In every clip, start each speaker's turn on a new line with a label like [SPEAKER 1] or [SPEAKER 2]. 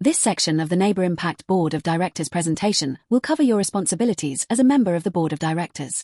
[SPEAKER 1] This section of the Neighbour Impact Board of Directors presentation will cover your responsibilities as a member of the Board of Directors.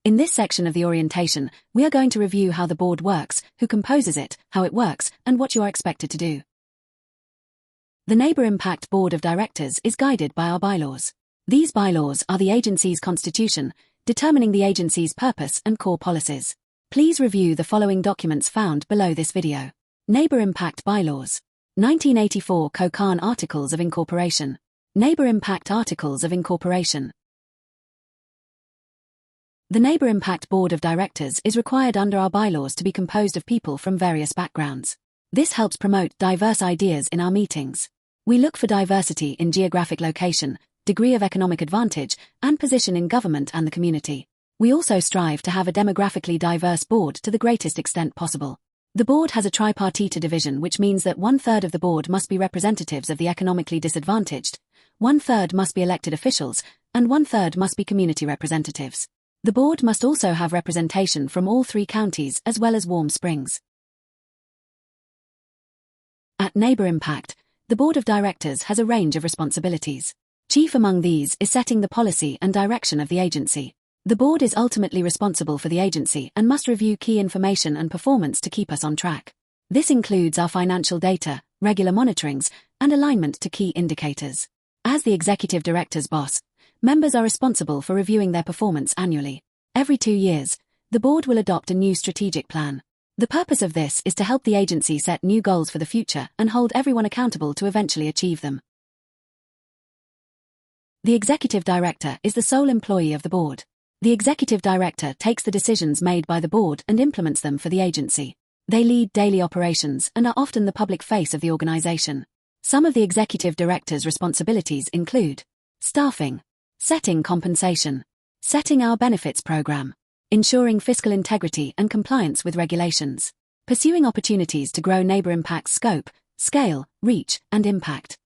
[SPEAKER 1] In this section of the orientation, we are going to review how the board works, who composes it, how it works, and what you are expected to do. The Neighbour Impact Board of Directors is guided by our bylaws. These bylaws are the agency's constitution, determining the agency's purpose and core policies. Please review the following documents found below this video. Neighbour Impact Bylaws. 1984 Kokan Articles of Incorporation. Neighbour Impact Articles of Incorporation. The Neighbour Impact Board of Directors is required under our bylaws to be composed of people from various backgrounds. This helps promote diverse ideas in our meetings. We look for diversity in geographic location, degree of economic advantage, and position in government and the community. We also strive to have a demographically diverse board to the greatest extent possible. The board has a tripartite division, which means that 1/3 of the board must be representatives of the economically disadvantaged, 1/3 must be elected officials, and 1/3 must be community representatives. The board must also have representation from all 3 counties as well as Warm Springs. At Neighbour Impact, the Board of Directors has a range of responsibilities. Chief among these is setting the policy and direction of the agency. The board is ultimately responsible for the agency and must review key information and performance to keep us on track. This includes our financial data, regular monitorings, and alignment to key indicators. As the executive director's boss, members are responsible for reviewing their performance annually. Every 2 years, the board will adopt a new strategic plan. The purpose of this is to help the agency set new goals for the future and hold everyone accountable to eventually achieve them. The executive director is the sole employee of the board. The executive director takes the decisions made by the board and implements them for the agency. They lead daily operations and are often the public face of the organization. Some of the executive director's responsibilities include staffing, setting compensation, setting our benefits program, ensuring fiscal integrity and compliance with regulations, pursuing opportunities to grow Neighbour Impact's scope, scale, reach, and impact.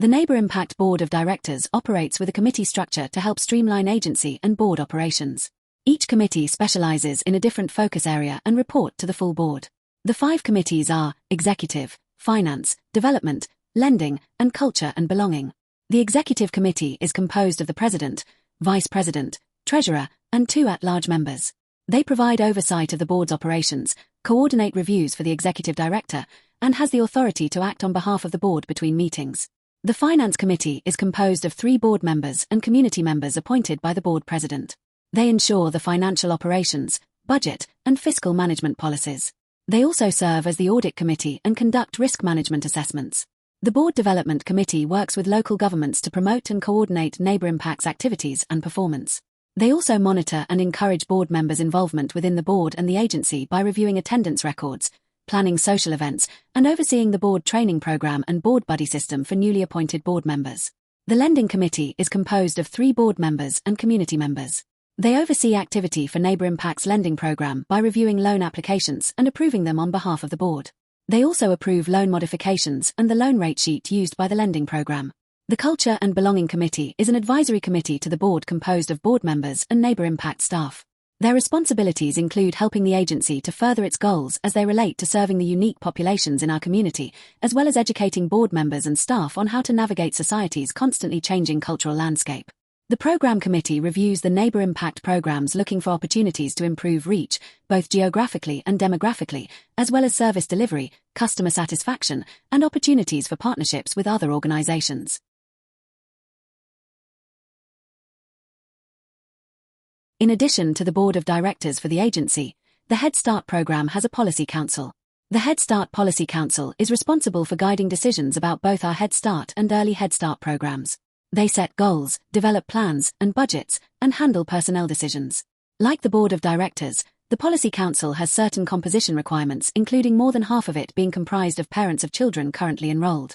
[SPEAKER 1] The Neighbour Impact Board of Directors operates with a committee structure to help streamline agency and board operations. Each committee specializes in a different focus area and report to the full board. The 5 committees are Executive, Finance, Development, Lending, and Culture and Belonging. The Executive Committee is composed of the President, Vice President, Treasurer, and 2 at-large members. They provide oversight of the board's operations, coordinate reviews for the Executive Director, and has the authority to act on behalf of the board between meetings. The Finance Committee is composed of 3 board members and community members appointed by the board president. They ensure the financial operations, budget, and fiscal management policies. They also serve as the Audit Committee and conduct risk management assessments. The Board Development Committee works with local governments to promote and coordinate Neighbour Impact's activities and performance. They also monitor and encourage board members' involvement within the board and the agency by reviewing attendance records, planning social events, and overseeing the board training program and board buddy system for newly appointed board members. The Lending Committee is composed of 3 board members and community members. They oversee activity for Neighbour Impact's lending program by reviewing loan applications and approving them on behalf of the board. They also approve loan modifications and the loan rate sheet used by the lending program. The Culture and Belonging Committee is an advisory committee to the board composed of board members and Neighbour Impact staff. Their responsibilities include helping the agency to further its goals as they relate to serving the unique populations in our community, as well as educating board members and staff on how to navigate society's constantly changing cultural landscape. The Program Committee reviews the Neighbour Impact programs, looking for opportunities to improve reach, both geographically and demographically, as well as service delivery, customer satisfaction, and opportunities for partnerships with other organizations. In addition to the Board of Directors for the agency, the Head Start program has a Policy Council. The Head Start Policy Council is responsible for guiding decisions about both our Head Start and Early Head Start programs. They set goals, develop plans and budgets, and handle personnel decisions. Like the Board of Directors, the Policy Council has certain composition requirements, including more than half of it being comprised of parents of children currently enrolled.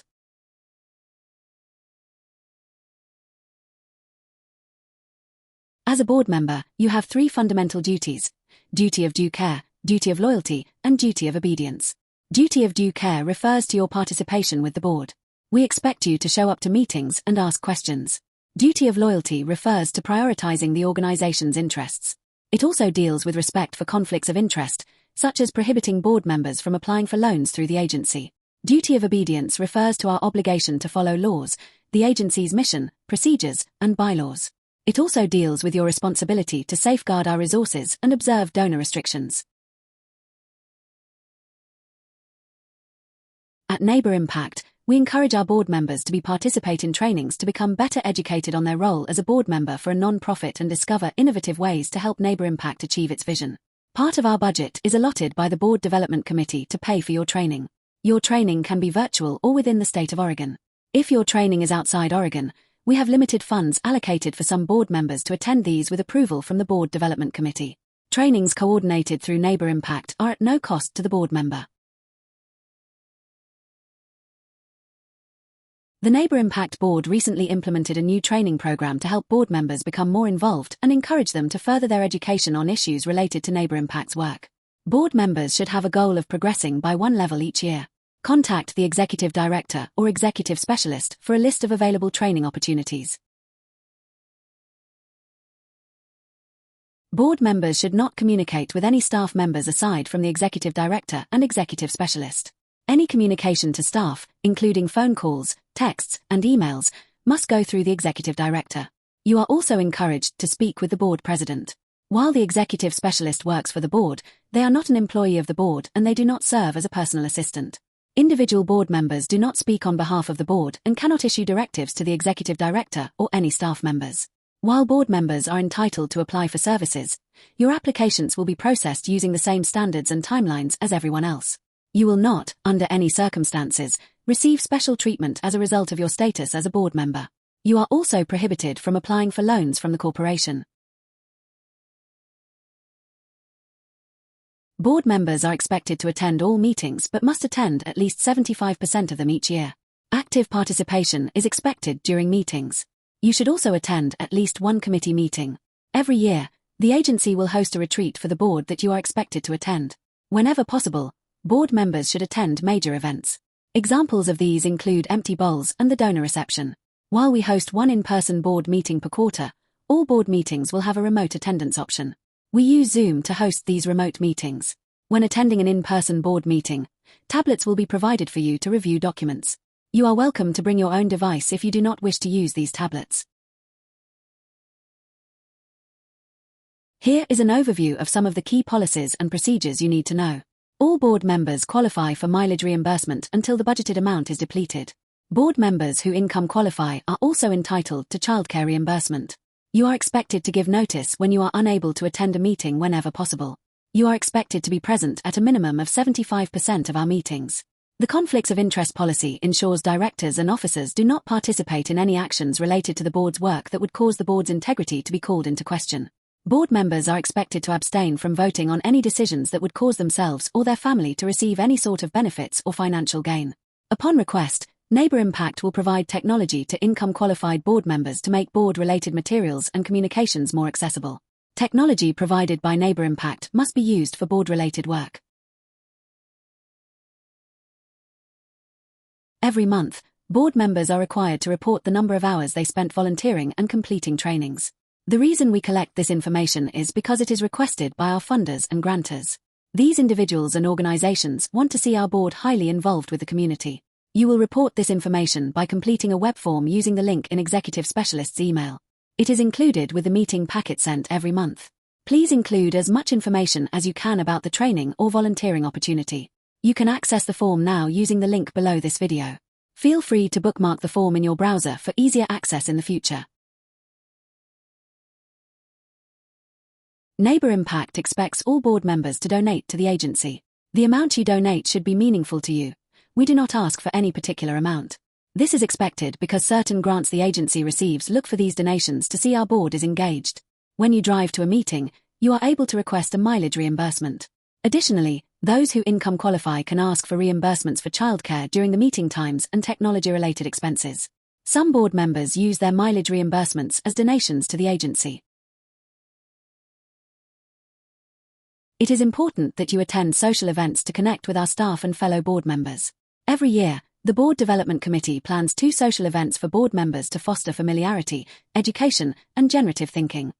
[SPEAKER 1] As a board member, you have 3 fundamental duties: duty of due care, duty of loyalty, and duty of obedience. Duty of due care refers to your participation with the board. We expect you to show up to meetings and ask questions. Duty of loyalty refers to prioritizing the organization's interests. It also deals with respect for conflicts of interest, such as prohibiting board members from applying for loans through the agency. Duty of obedience refers to our obligation to follow laws, the agency's mission, procedures, and bylaws. It also deals with your responsibility to safeguard our resources and observe donor restrictions. At Neighbour Impact, we encourage our board members to participate in trainings to become better educated on their role as a board member for a non-profit and discover innovative ways to help Neighbour Impact achieve its vision. Part of our budget is allotted by the Board Development Committee to pay for your training. Your training can be virtual or within the state of Oregon. If your training is outside Oregon, we have limited funds allocated for some board members to attend these with approval from the Board Development Committee. Trainings coordinated through Neighbour Impact are at no cost to the board member. The Neighbour Impact Board recently implemented a new training program to help board members become more involved and encourage them to further their education on issues related to Neighbour Impact's work. Board members should have a goal of progressing by one level each year. Contact the Executive Director or Executive Specialist for a list of available training opportunities. Board members should not communicate with any staff members aside from the Executive Director and Executive Specialist. Any communication to staff, including phone calls, texts, and emails, must go through the Executive Director. You are also encouraged to speak with the Board President. While the Executive Specialist works for the Board, they are not an employee of the Board and they do not serve as a personal assistant. Individual board members do not speak on behalf of the Board and cannot issue directives to the Executive Director or any staff members. While board members are entitled to apply for services, your applications will be processed using the same standards and timelines as everyone else. You will not, under any circumstances, receive special treatment as a result of your status as a board member. You are also prohibited from applying for loans from the corporation. Board members are expected to attend all meetings but must attend at least 75% of them each year. Active participation is expected during meetings. You should also attend at least one committee meeting. Every year, the agency will host a retreat for the board that you are expected to attend. Whenever possible, board members should attend major events. Examples of these include empty bowls and the donor reception. While we host one in-person board meeting per quarter, all board meetings will have a remote attendance option. We use Zoom to host these remote meetings. When attending an in-person board meeting, tablets will be provided for you to review documents. You are welcome to bring your own device if you do not wish to use these tablets. Here is an overview of some of the key policies and procedures you need to know. All board members qualify for mileage reimbursement until the budgeted amount is depleted. Board members who income qualify are also entitled to childcare reimbursement. You are expected to give notice when you are unable to attend a meeting whenever possible. You are expected to be present at a minimum of 75% of our meetings. The Conflicts of Interest policy ensures directors and officers do not participate in any actions related to the board's work that would cause the board's integrity to be called into question. Board members are expected to abstain from voting on any decisions that would cause themselves or their family to receive any sort of benefits or financial gain. Upon request, Neighbour Impact will provide technology to income-qualified board members to make board-related materials and communications more accessible. Technology provided by Neighbour Impact must be used for board-related work. Every month, board members are required to report the number of hours they spent volunteering and completing trainings. The reason we collect this information is because it is requested by our funders and grantors. These individuals and organizations want to see our board highly involved with the community. You will report this information by completing a web form using the link in Executive Specialist's email. It is included with the meeting packet sent every month. Please include as much information as you can about the training or volunteering opportunity. You can access the form now using the link below this video. Feel free to bookmark the form in your browser for easier access in the future. Neighbour Impact expects all board members to donate to the agency. The amount you donate should be meaningful to you. We do not ask for any particular amount. This is expected because certain grants the agency receives look for these donations to see our board is engaged. When you drive to a meeting, you are able to request a mileage reimbursement. Additionally, those who income qualify can ask for reimbursements for childcare during the meeting times and technology-related expenses. Some board members use their mileage reimbursements as donations to the agency. It is important that you attend social events to connect with our staff and fellow board members. Every year, the Board Development Committee plans 2 social events for board members to foster familiarity, education, and generative thinking.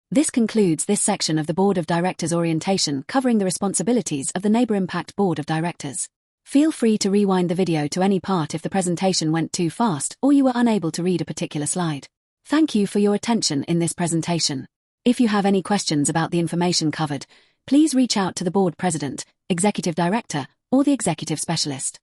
[SPEAKER 1] This concludes this section of the Board of Directors orientation covering the responsibilities of the Neighbour Impact Board of Directors. Feel free to rewind the video to any part if the presentation went too fast or you were unable to read a particular slide. Thank you for your attention in this presentation. If you have any questions about the information covered, please reach out to the Board President, Executive Director, or the Executive Specialist.